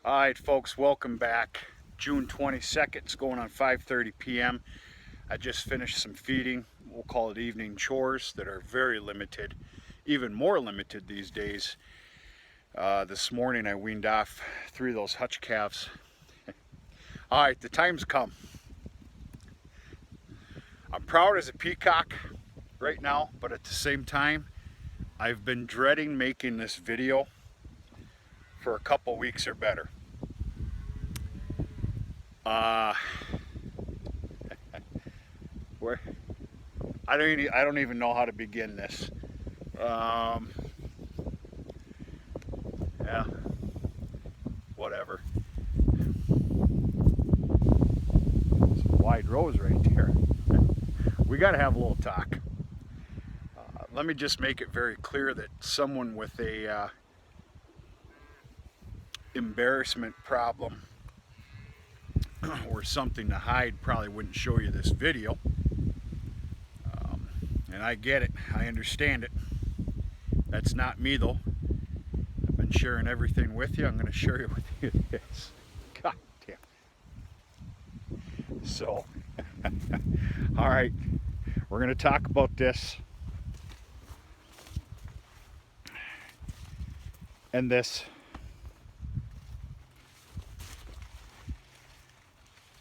All right, folks, welcome back. June 22nd, it's going on 5:30 p.m. I just finished some feeding. We'll call it evening chores that are very limited, even more limited these days. This morning I weaned off 3 of those hutch calves. All right, the time's come. I'm proud as a peacock right now, but at the same time, I've been dreading making this video for a couple weeks or better. Where I don't even know how to begin this. Yeah, whatever. Some wide rows right there. We got to have a little talk. Let me just make it very clear that someone with a embarrassment problem or something to hide probably wouldn't show you this video. And I get it. I understand it. That's not me though. I've been sharing everything with you. I'm going to share it with you this. God damn. So, all right. We're going to talk about this. And this.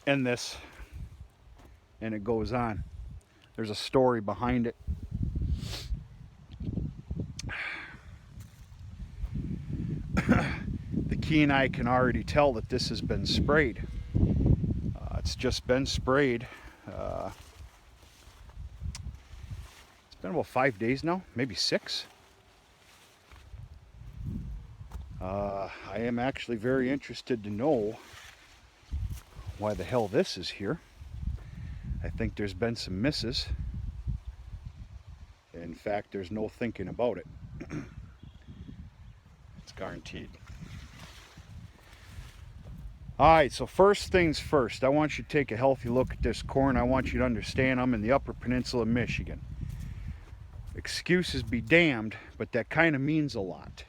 And this. And it goes on. There's a story behind it. The key and I can already tell that this has been sprayed. It's just been sprayed. It's been about 5 days now, maybe 6. I am actually very interested to know why the hell this is here. I think there's been some misses. In fact, there's no thinking about it. It's guaranteed. Alright, so first things first, I want you to take a healthy look at this corn. I want you to understand I'm in the Upper Peninsula of Michigan. Excuses be damned, but that kind of means a lot.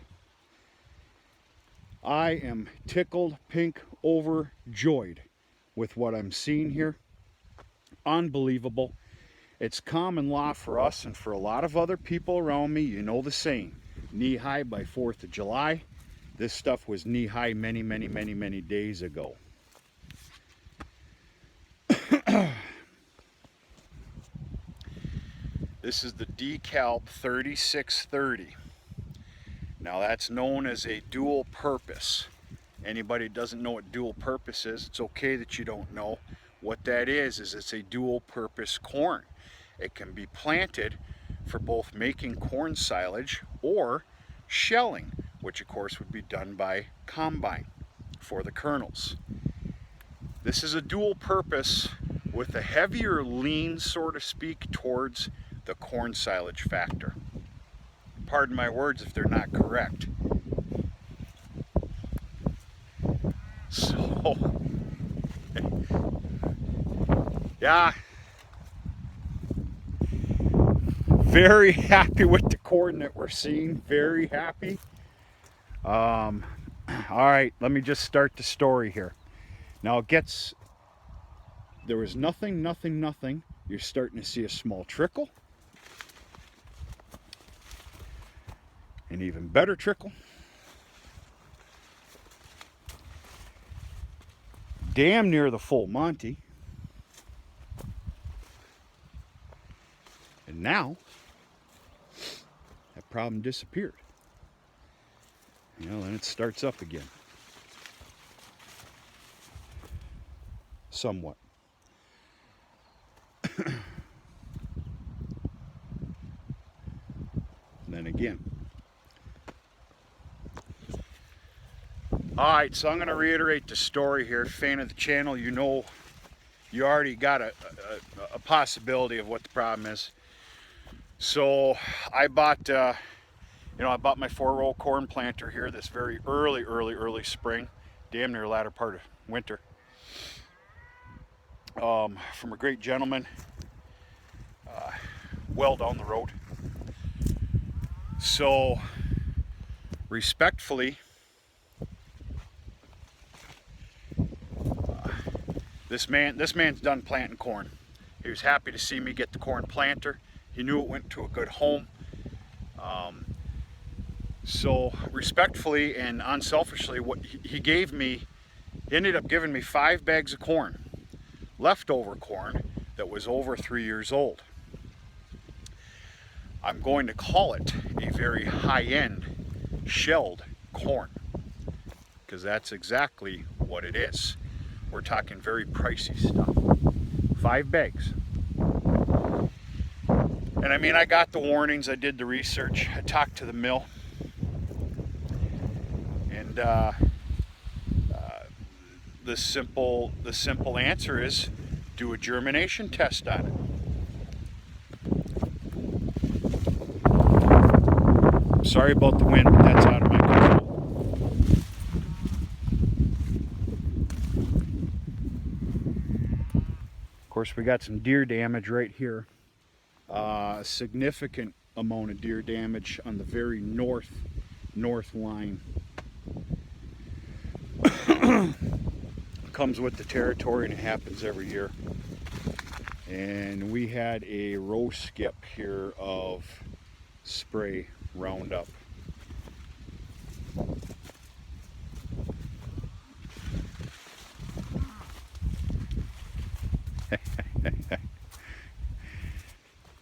I am tickled pink overjoyed with what I'm seeing here. Unbelievable. It's common law for us and for a lot of other people around me. You know the saying, knee high by 4th of July. This stuff was knee high many, many, many, many days ago. This is the DeKalb 3630. Now that's known as a dual purpose. Anybody who doesn't know what dual purpose is, it's okay that you don't know. What that is it's a dual purpose corn. It can be planted for both making corn silage or shelling, which of course would be done by combine for the kernels. This is a dual purpose with a heavier lean, so to speak, towards the corn silage factor. Pardon my words if they're not correct. So, yeah, very happy with the corn that we're seeing. Very happy. All right, let me just start the story here. Now there was nothing. You're starting to see a small trickle. An even better trickle. Damn near the full Monty. And now, that problem disappeared. You know, then it starts up again. Somewhat. And then again. Alright, so I'm going to reiterate the story here. Fan of the channel, you know, you already got a possibility of what the problem is. So I bought, I bought my 4-row corn planter here this very early spring, damn near latter part of winter, from a great gentleman, well down the road. So respectfully, This man's done planting corn. He was happy to see me get the corn planter. He knew it went to a good home. So respectfully and unselfishly, what he gave me, he ended up giving me 5 bags of corn, leftover corn that was over 3 years old. I'm going to call it a very high-end shelled corn, because that's exactly what it is. We're talking very pricey stuff. 5 bags. And I mean, I got the warnings, I did the research, I talked to the mill, and the simple answer is do a germination test on it. Sorry about the wind, but that's out of my control. Of course, we got some deer damage right here. A significant amount of deer damage on the very north line. Comes with the territory, and it happens every year. And we had a row skip here of spray Roundup.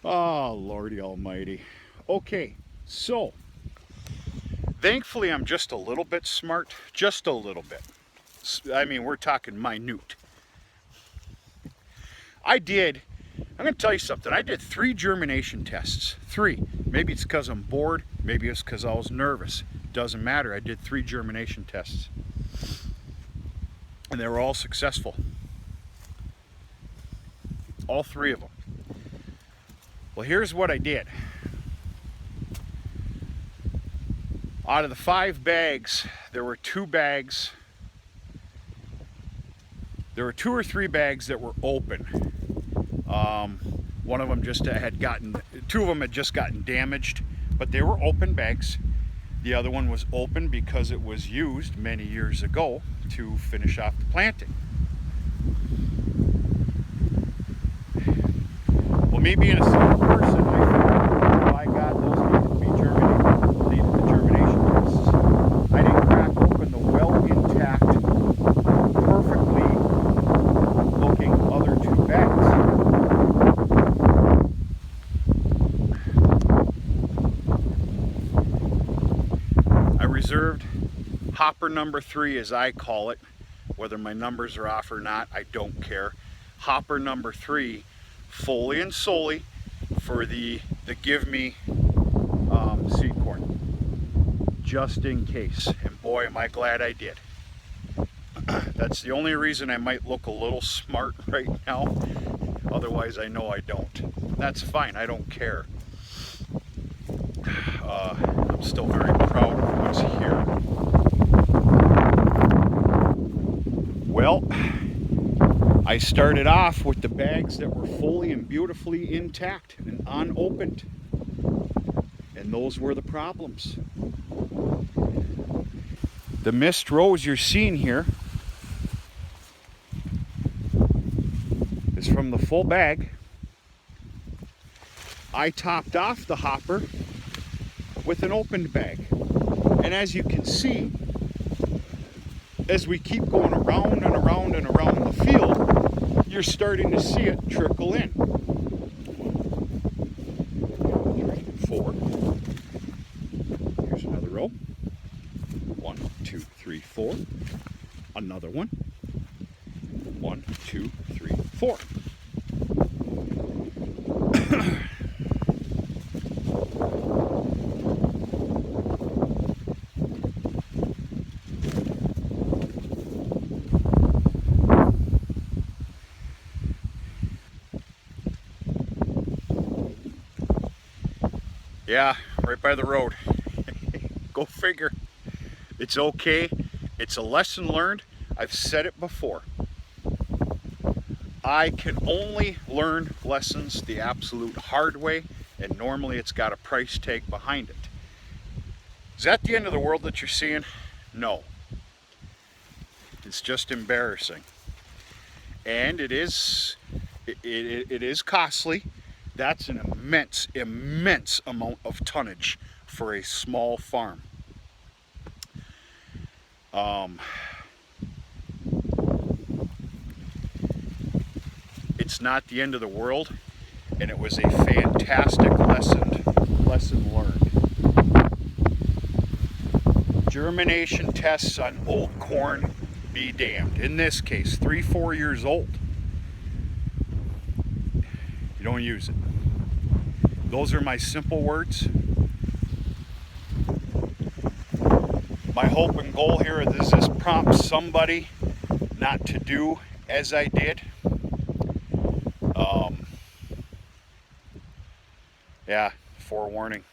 Oh, Lordy Almighty. Okay, so thankfully I'm just a little bit smart, just a little bit. I mean, we're talking minute. I'm going to tell you something, I did 3 germination tests. 3. Maybe it's because I'm bored, maybe it's because I was nervous. Doesn't matter, I did 3 germination tests. And they were all successful. All 3 of them. Well, here's what I did. Out of the 5 bags, there were 2 bags. There were 2 or 3 bags that were open. One of them just had gotten, 2 of them had just gotten damaged, but they were open bags. The other one was open because it was used many years ago to finish off the planting. Well, me being a simple person, I figured, by God, those needed to be germinated, needed the germination tests. I didn't crack open the well intact, perfectly looking other 2 bags. I reserved hopper number 3, as I call it. Whether my numbers are off or not, I don't care. Hopper number 3, fully and solely for the Give Me seed corn, just in case. And boy, am I glad I did. That's the only reason I might look a little smart right now. Otherwise, I know I don't. That's fine, I don't care. I'm still very proud of what's here. Well, I started off with the bags that were fully and beautifully intact and unopened. And those were the problems. The missed rows you're seeing here is from the full bag. I topped off the hopper with an opened bag. And as you can see, as we keep going around and around and around the field, you're starting to see it trickle in. 4. Here's another row. 1, 2, 3, 4. Another one. 1, 2, 3, 4. Yeah, right by the road. Go figure. It's okay. It's a lesson learned. I've said it before. I can only learn lessons the absolute hard way, and normally it's got a price tag behind it. Is that the end of the world that you're seeing? No. It's just embarrassing. and it is costly. That's an immense amount of tonnage for a small farm. It's not the end of the world, and it was a fantastic lesson learned. Germination tests on old corn be damned. In this case, 3-4 years old. You don't use it. Those are my simple words. My hope and goal here is this prompts somebody not to do as I did. Yeah, forewarning.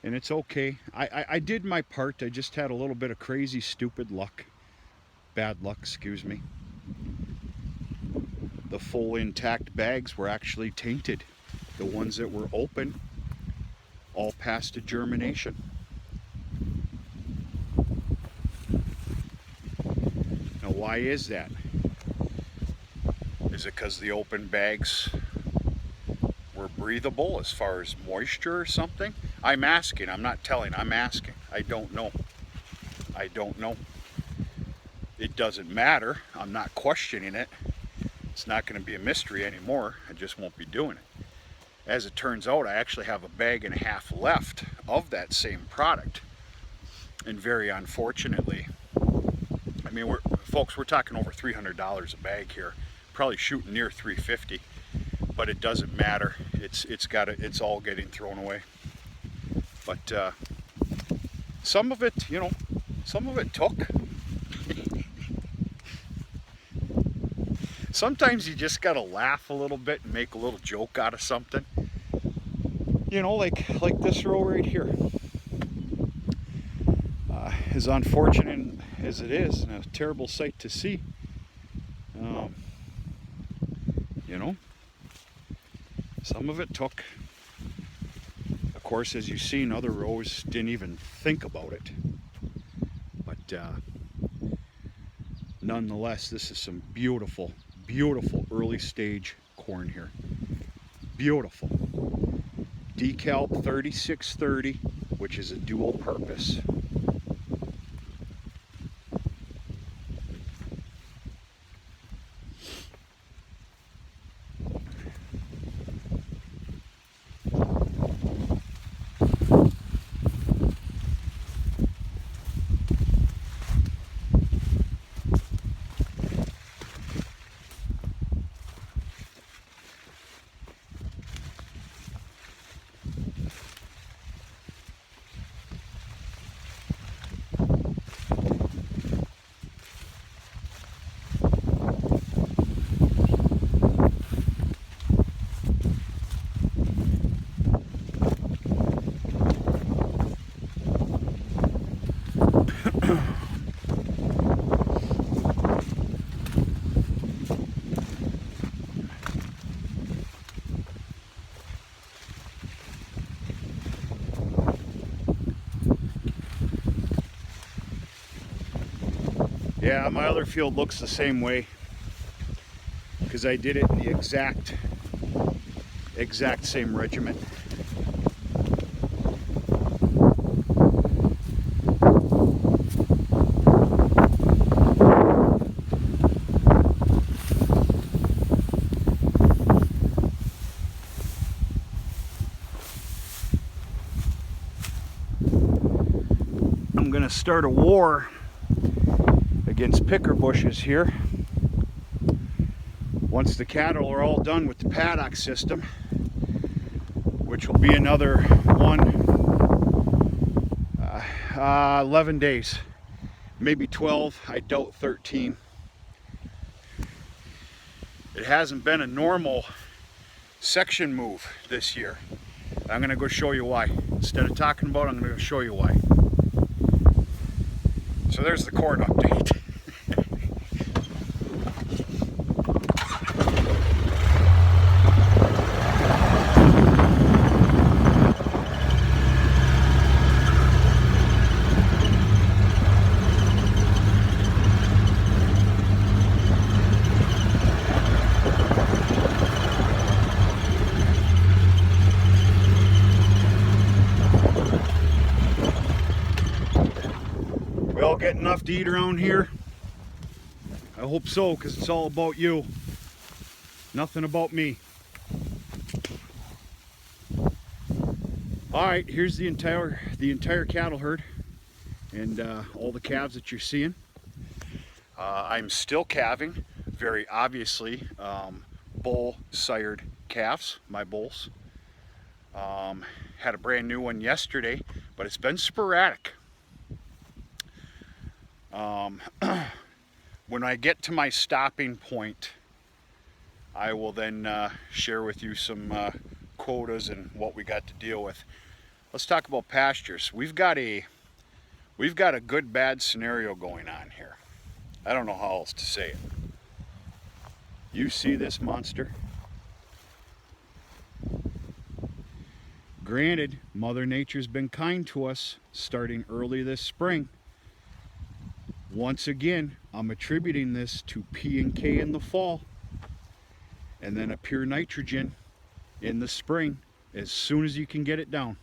And it's okay. I did my part. I just had a little bit of crazy, stupid luck. Bad luck, excuse me. The full intact bags were actually tainted. The ones that were open all passed to germination. Now, why is that? Is it because the open bags were breathable as far as moisture or something? I'm asking. I'm not telling. I'm asking. I don't know. I don't know. It doesn't matter. I'm not questioning it. It's not going to be a mystery anymore. I just won't be doing it. As it turns out, I actually have a bag and a half left of that same product. And very unfortunately, I mean, folks, we're talking over $300 a bag here. Probably shooting near $350, but it doesn't matter. It's all getting thrown away. But some of it, you know, some of it took. Sometimes you just gotta laugh a little bit and make a little joke out of something. You know, like this row right here. As unfortunate as it is, and a terrible sight to see, you know, some of it took. Of course, as you've seen, other rows didn't even think about it. But nonetheless, this is some beautiful, beautiful early stage corn here. Beautiful. DeKalb 3630, which is a dual purpose. Yeah, my other field looks the same way because I did it in the exact same regimen. I'm gonna start a war against picker bushes here. Once the cattle are all done with the paddock system, which will be another 11 days, maybe 12, I doubt 13. It hasn't been a normal section move this year. I'm gonna go show you why. Instead of talking about it, I'm gonna go show you why. So there's the corn update. enough to eat around here? I hope so, because it's all about you. Nothing about me. All right, here's the entire cattle herd and all the calves that you're seeing. I'm still calving, very obviously, bull sired calves, my bulls. Had a brand new one yesterday, but it's been sporadic. When I get to my stopping point, I will then share with you some quotas and what we got to deal with. Let's talk about pastures. We've got a good bad scenario going on here. I don't know how else to say it. You see this monster? Granted, Mother Nature's been kind to us starting early this spring. Once again, I'm attributing this to P and K in the fall, and then a pure nitrogen in the spring as soon as you can get it down.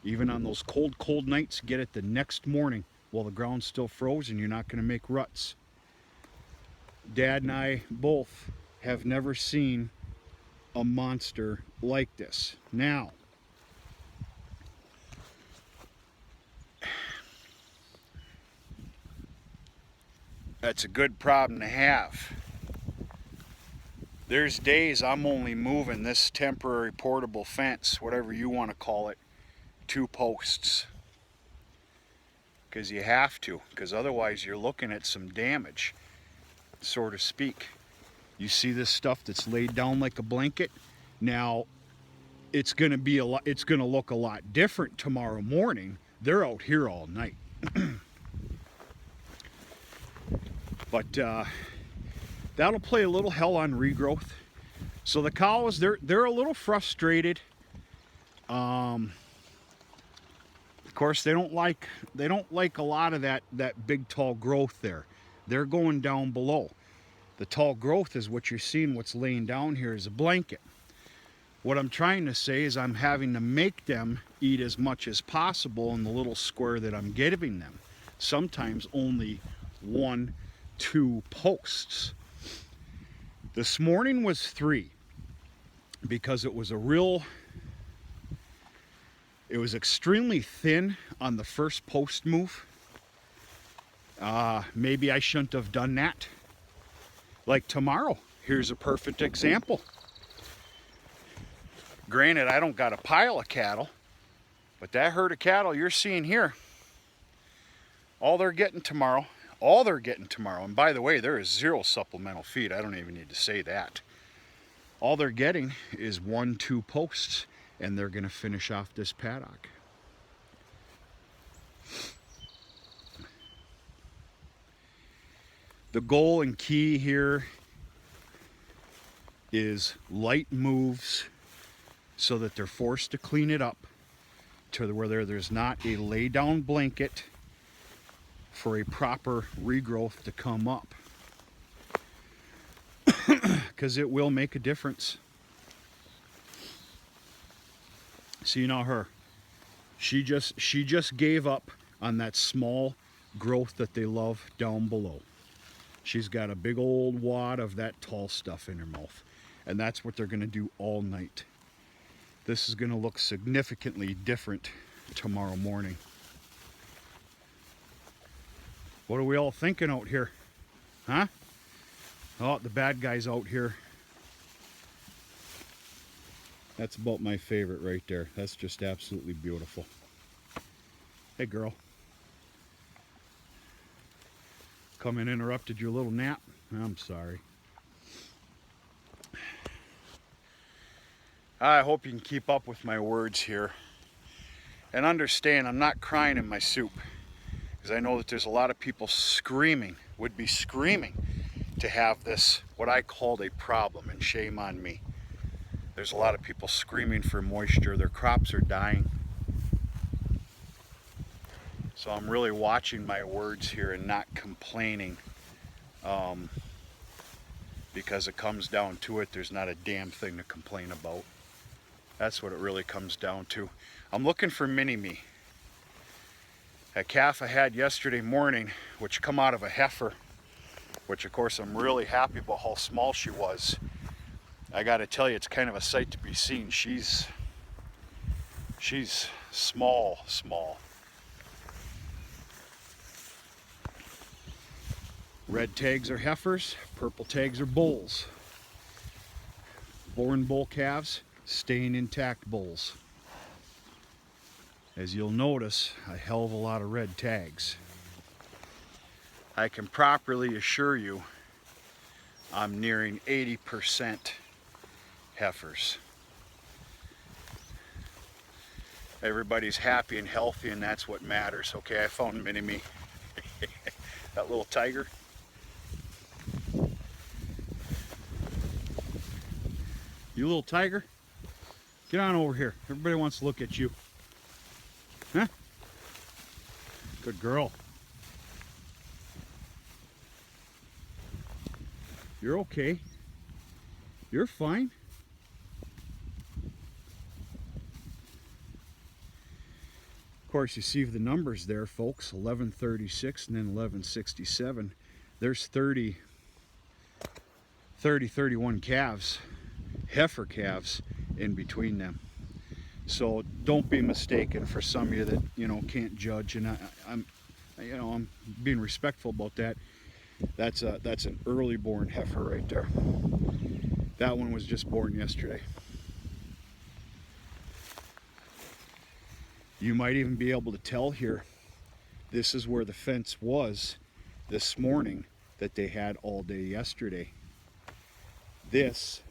Even on those cold nights, get it the next morning while the ground's still frozen. You're not going to make ruts. Dad and I both have never seen a monster like this. Now, that's a good problem to have. There's days I'm only moving this temporary portable fence, whatever you want to call it, 2 posts. Because you have to, because otherwise you're looking at some damage, so to speak. You see this stuff that's laid down like a blanket? Now, it's going to look a lot different tomorrow morning. They're out here all night. But that'll play a little hell on regrowth. So the cows, they're a little frustrated. Of course, they don't like a lot of that big tall growth there. They're going down below. The tall growth is what you're seeing. What's laying down here is a blanket. What I'm trying to say is I'm having to make them eat as much as possible in the little square that I'm giving them. Sometimes only 1, 2 posts. This morning was 3 because it was extremely thin on the first post move. Maybe I shouldn't have done that. Like tomorrow, here's a perfect example. Granted, I don't got a pile of cattle, but that herd of cattle you're seeing here, all they're getting tomorrow, and by the way, there is 0 supplemental feed. I don't even need to say that. All they're getting is 1, 2 posts, and they're going to finish off this paddock. The goal and key here is light moves so that they're forced to clean it up to where there's not a lay down blanket for a proper regrowth to come up. Because it will make a difference. See now her. She just gave up on that small growth that they love down below. She's got a big old wad of that tall stuff in her mouth. And that's what they're going to do all night. This is going to look significantly different tomorrow morning. What are we all thinking out here? Huh? Oh, the bad guy's out here. That's about my favorite right there. That's just absolutely beautiful. Hey, girl. Come and interrupted your little nap? I'm sorry. I hope you can keep up with my words here. And understand, I'm not crying in my soup. Because I know that there's a lot of people would be screaming to have this, what I called a problem, and shame on me. There's a lot of people screaming for moisture. Their crops are dying. So I'm really watching my words here and not complaining. Because it comes down to it, there's not a damn thing to complain about. That's what it really comes down to. I'm looking for mini-me. A calf I had yesterday morning, which come out of a heifer, which of course I'm really happy about how small she was. I gotta tell you, it's kind of a sight to be seen. She's small. Red tags are heifers, purple tags are bulls. Born bull calves, staying intact bulls. As you'll notice, a hell of a lot of red tags. I can properly assure you I'm nearing 80% heifers. Everybody's happy and healthy, and that's what matters. Okay, I found Mini-Me. That little tiger. You little tiger, get on over here. Everybody wants to look at you. Huh? Good girl. You're okay. You're fine. Of course, you see the numbers there, folks. 1136 and then 1167. There's 31 calves, heifer calves, in between them. So don't be mistaken for some of you that, you know, can't judge, and I'm being respectful about that. That's an early born heifer right there. That one was just born yesterday. You might even be able to tell here, this is where the fence was this morning that they had all day yesterday. This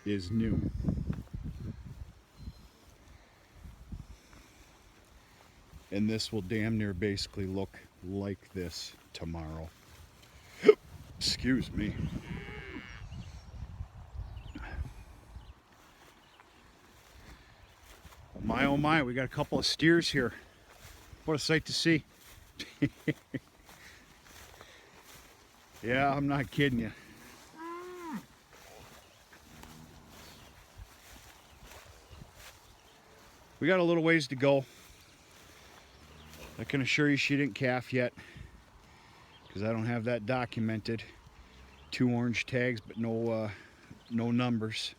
is new. And this will damn near basically look like this tomorrow. Excuse me. Oh my, we got a couple of steers here. What a sight to see. Yeah, I'm not kidding you. We got a little ways to go. I can assure you she didn't calf yet, because I don't have that documented. 2 orange tags, but no numbers.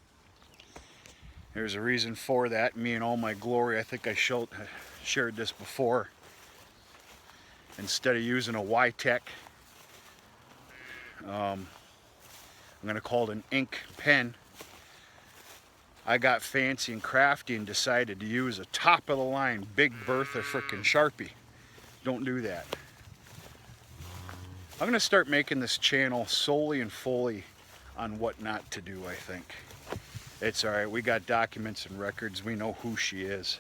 There's a reason for that. Me in all my glory, I think I shared this before. Instead of using a Y-Tech, I'm going to call it an ink pen. I got fancy and crafty and decided to use a top-of-the-line Big Bertha frickin' Sharpie. Don't do that. I'm going to start making this channel solely and fully on what not to do, I think. It's alright, we got documents and records, we know who she is.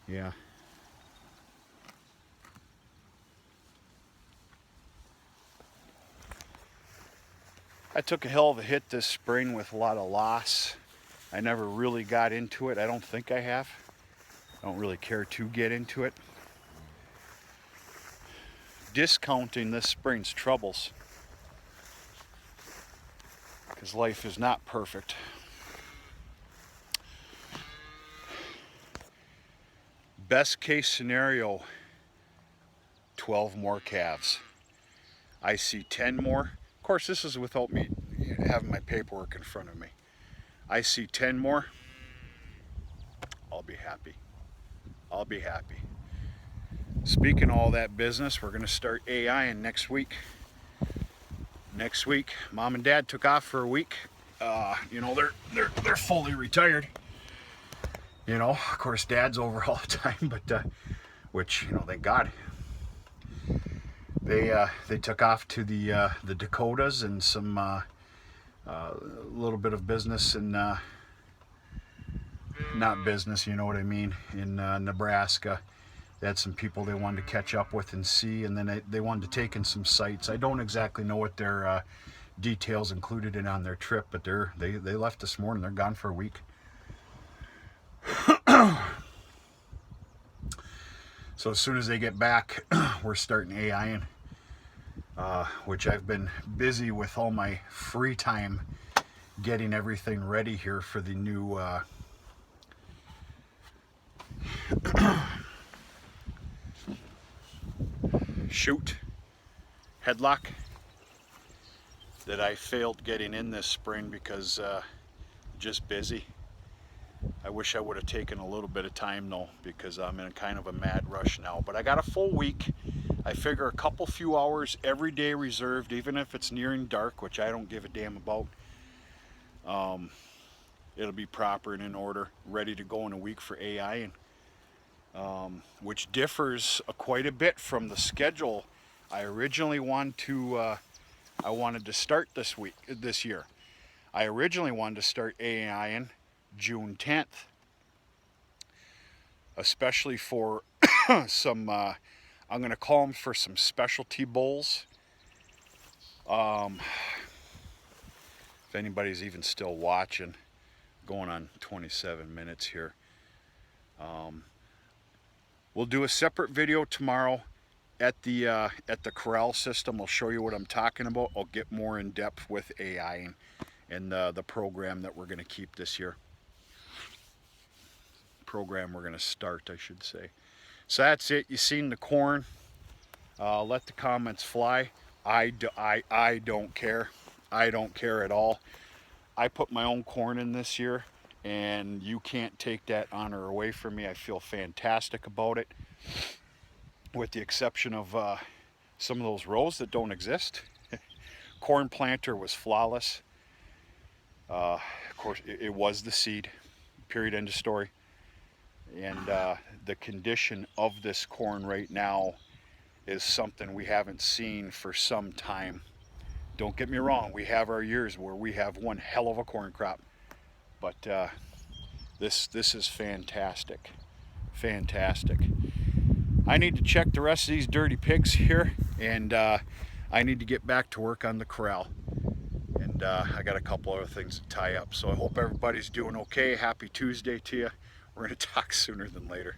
Yeah. I took a hell of a hit this spring with a lot of loss. I never really got into it. I don't think I have. I don't really care to get into it. Discounting this spring's troubles, because life is not perfect. Best case scenario, 12 more calves. I see 10 more. Of course, this is without me having my paperwork in front of me. I see 10 more. I'll be happy. I'll be happy. Speaking of all that business, we're going to start AIing next week. Next week, Mom and Dad took off for a week. You know, they're fully retired. You know, of course, Dad's over all the time, but which, you know, thank God. They took off to the Dakotas and some little bit of business in not business, you know what I mean, in Nebraska. They had some people they wanted to catch up with and see, and then they wanted to take in some sites. I don't exactly know what their details included in on their trip, but they left this morning. They're gone for a week. So as soon as they get back, we're starting AIing, which I've been busy with all my free time getting everything ready here for the new chute headlock that I failed getting in this spring because just busy. I wish I would have taken a little bit of time though, because I'm in kind of a mad rush now. But I got a full week. I figure a couple few hours every day reserved, even if it's nearing dark, which I don't give a damn about. It'll be proper and in order, ready to go in a week for AI, which differs quite a bit from the schedule I originally wanted to start this year. I originally wanted to start AIing June 10th, especially for some, I'm going to call them for some specialty bulls. If anybody's even still watching, going on 27 minutes here. We'll do a separate video tomorrow at the corral system. I'll show you what I'm talking about. I'll get more in depth with AI and the program that we're going to keep this year. Program we're going to start, I should say. So that's it. You seen the corn. Let the comments fly. I don't care. I don't care at all. I put my own corn in this year, and you can't take that honor away from me. I feel fantastic about it, with the exception of some of those rows that don't exist. Corn planter was flawless. Of course, it was the seed. Period. End of story. And the condition of this corn right now is something we haven't seen for some time. Don't get me wrong, we have our years where we have one hell of a corn crop, but this is fantastic. Fantastic. I need to check the rest of these dirty pigs here, and I need to get back to work on the corral. And I got a couple other things to tie up. So I hope everybody's doing okay. Happy Tuesday to you. We're going to talk sooner than later.